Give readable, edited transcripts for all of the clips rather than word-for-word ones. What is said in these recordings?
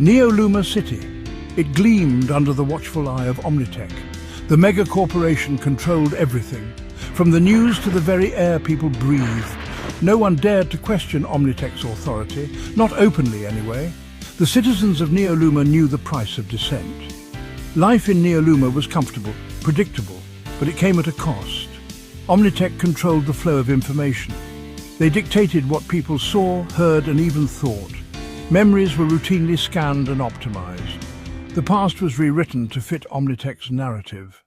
Neoluma City. It gleamed under the watchful eye of Omnitech. The mega-corporation controlled everything, from the news to the very air people breathed. No one dared to question Omnitech's authority, not openly anyway. The citizens of Neoluma knew the price of dissent. Life in Neoluma was comfortable, predictable, but it came at a cost. Omnitech controlled the flow of information. They dictated what people saw, heard, and even thought. Memories were routinely scanned and optimized. The past was rewritten to fit Omnitech's narrative.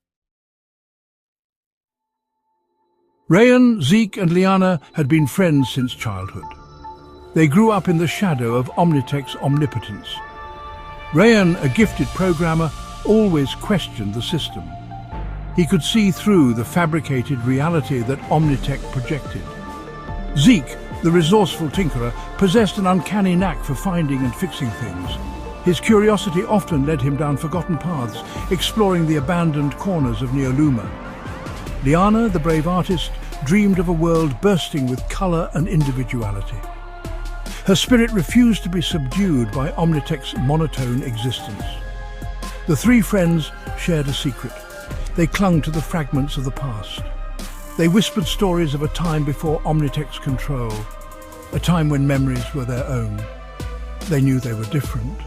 Rayan, Zeke, and Liana had been friends since childhood. They grew up in the shadow of Omnitech's omnipotence. Rayan, a gifted programmer, always questioned the system. He could see through the fabricated reality that Omnitech projected. Zeke, the resourceful tinkerer, possessed an uncanny knack for finding and fixing things. His curiosity often led him down forgotten paths, exploring the abandoned corners of Neoluma. Liana, the brave artist, dreamed of a world bursting with colour and individuality. Her spirit refused to be subdued by Omnitech's monotone existence. The three friends shared a secret. They clung to the fragments of the past. They whispered stories of a time before Omnitech's control, a time when memories were their own. They knew they were different.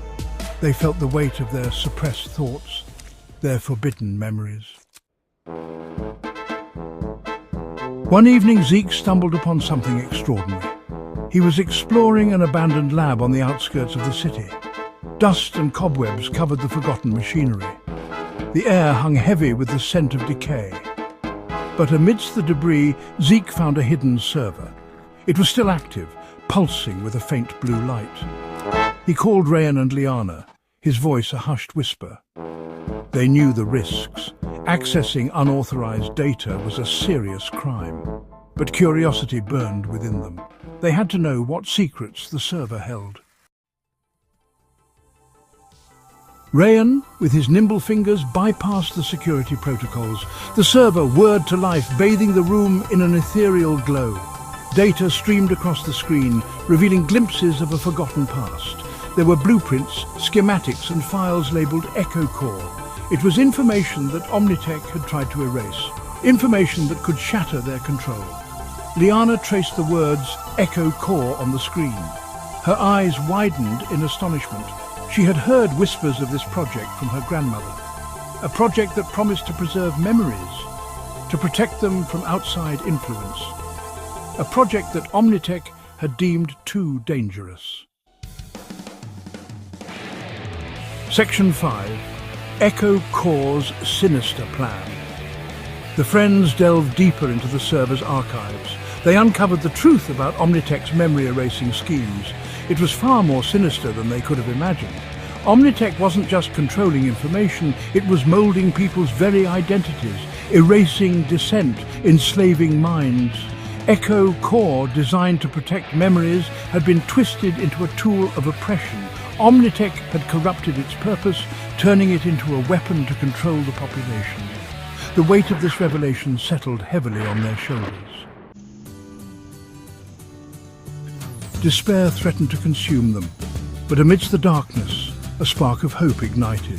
They felt the weight of their suppressed thoughts, their forbidden memories. One evening, Zeke stumbled upon something extraordinary. He was exploring an abandoned lab on the outskirts of the city. Dust and cobwebs covered the forgotten machinery. The air hung heavy with the scent of decay. But amidst the debris, Zeke found a hidden server. It was still active, pulsing with a faint blue light. He called Rayan and Liana, his voice a hushed whisper. They knew the risks. Accessing unauthorized data was a serious crime. But curiosity burned within them. They had to know what secrets the server held. Rayan, with his nimble fingers, bypassed the security protocols. The server whirred to life, bathing the room in an ethereal glow. Data streamed across the screen, revealing glimpses of a forgotten past. There were blueprints, schematics, and files labelled Echo Core. It was information that Omnitech had tried to erase. Information that could shatter their control. Liana traced the words Echo Core on the screen. Her eyes widened in astonishment. She had heard whispers of this project from her grandmother. A project that promised to preserve memories, to protect them from outside influence. A project that Omnitech had deemed too dangerous. Section 5. Echo Core's Sinister Plan. The friends delved deeper into the server's archives. They uncovered the truth about Omnitech's memory-erasing schemes. It was far more sinister than they could have imagined. Omnitech wasn't just controlling information, it was moulding people's very identities, erasing dissent, enslaving minds. Echo Core, designed to protect memories, had been twisted into a tool of oppression. Omnitech had corrupted its purpose, turning it into a weapon to control the population. The weight of this revelation settled heavily on their shoulders. Despair threatened to consume them, but amidst the darkness, a spark of hope ignited.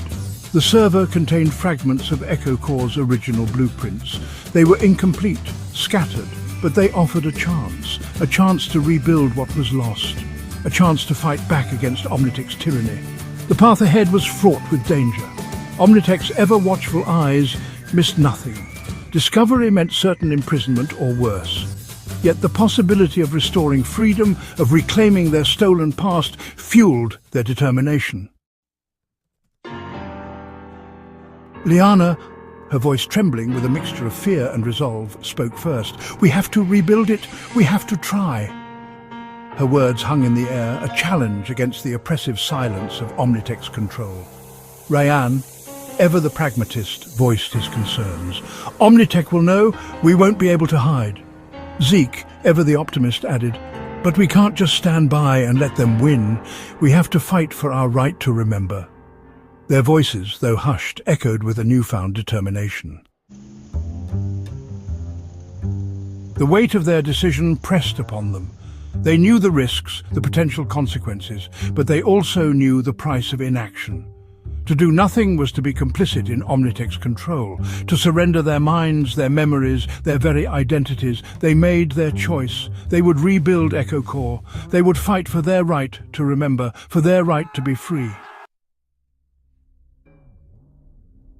The server contained fragments of Echo Core's original blueprints. They were incomplete, scattered, but they offered a chance to rebuild what was lost, a chance to fight back against Omnitech's tyranny. The path ahead was fraught with danger. Omnitech's ever-watchful eyes missed nothing. Discovery meant certain imprisonment or worse. Yet the possibility of restoring freedom, of reclaiming their stolen past, fueled their determination. Liana, her voice trembling with a mixture of fear and resolve, spoke first. "We have to rebuild it. We have to try." Her words hung in the air, a challenge against the oppressive silence of Omnitech's control. Rayan, ever the pragmatist, voiced his concerns. "Omnitech will know. We won't be able to hide." Zeke, ever the optimist, added, "But we can't just stand by and let them win. We have to fight for our right to remember." Their voices, though hushed, echoed with a newfound determination. The weight of their decision pressed upon them. They knew the risks, the potential consequences, but they also knew the price of inaction. To do nothing was to be complicit in Omnitex's control, to surrender their minds, their memories, their very identities. They made their choice. They would rebuild Echo Core. They would fight for their right to remember, for their right to be free.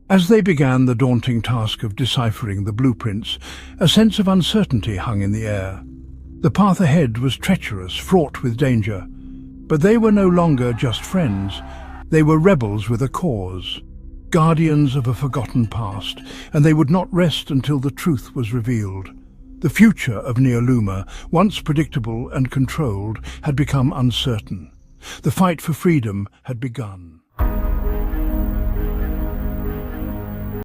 As they began the daunting task of deciphering the blueprints, a sense of uncertainty hung in the air. The path ahead was treacherous, fraught with danger. But they were no longer just friends. They were rebels with a cause, guardians of a forgotten past, and they would not rest until the truth was revealed. The future of Neoluma, once predictable and controlled, had become uncertain. The fight for freedom had begun.